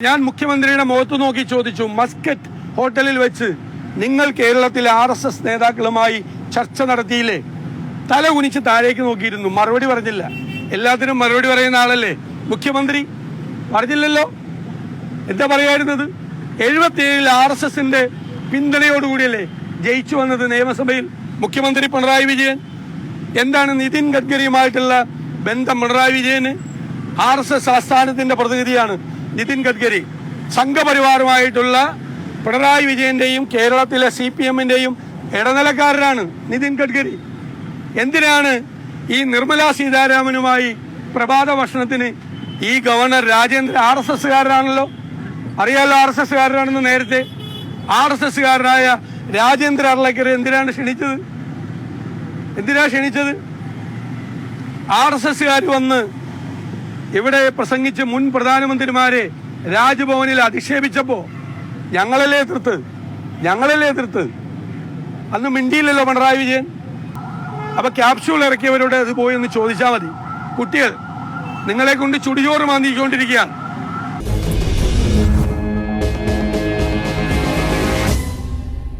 ഞാൻ മുഖ്യമന്ത്രിയുടെ മുഖത്ത് നോക്കി ചോദിച്ചു, മസ്കറ്റ് ഹോട്ടലിൽ വെച്ച് നിങ്ങൾ കേരളത്തിലെ RSS നേതാക്കളുമായി ചർച്ച നടത്തിയില്ലേ? തല കുനിച്ച് താഴേക്ക് നോക്കിയിരുന്നു, മറുപടി പറഞ്ഞില്ല. എല്ലാത്തിനും മറുപടി പറയുന്ന ആളല്ലേ മുഖ്യമന്ത്രി? പറഞ്ഞില്ലല്ലോ. എന്താ പറയായിരുന്നത്? 77 RSSന്റെ പിന്തുണയോടുകൂടിയല്ലേ ജയിച്ചു വന്നത് നിയമസഭയിൽ മുഖ്യമന്ത്രി പിണറായി വിജയൻ. എന്താണ് നിതിൻ ഗഡ്കരിയുമായിട്ടുള്ള ബന്ധം? പിണറായി വിജയന് RSS ആസ്ഥാനത്തിന്റെ പ്രതിനിധിയാണ് നിതിൻ ഗഡ്കരി. സംഘപരിവാറുമായിട്ടുള്ള പിണറായി വിജയന്റെയും കേരളത്തിലെ CPMന്റെയും ഇടനിലക്കാരനാണ് നിതിൻ ഗഡ്കരി. എന്തിനാണ് ഈ നിർമ്മല സീതാരാമനുമായി പ്രഭാത ഭക്ഷണത്തിന് ഈ ഗവർണർ രാജേന്ദ്ര RSSകാരനാണല്ലോ, അറിയാലോ RSSകാരനാണെന്ന് നേരത്തെ. RSSകാരനായ രാജേന്ദ്ര അർലേക്കർ എന്തിനാണ് ക്ഷണിച്ചത്? RSSകാർ വന്ന് ഇവിടെ പ്രസംഗിച്ച് മുൻ പ്രധാനമന്ത്രിമാരെ രാജ്ഭവനിൽ അധിക്ഷേപിച്ചപ്പോ ഞങ്ങളല്ലേ എതിർത്ത്? അന്ന് മിണ്ടിയില്ലല്ലോ പിണറായി വിജയൻ. അപ്പൊ ക്യാപ്സ്യൂൾ ഇറക്കിയവരോട് അത് പോയി ഒന്ന് ചോദിച്ചാൽ മതി. കുട്ടികൾ നിങ്ങളെ കൊണ്ട് ചുടിചോറ് മാന്തിക്കൊണ്ടിരിക്കുകയാണ്.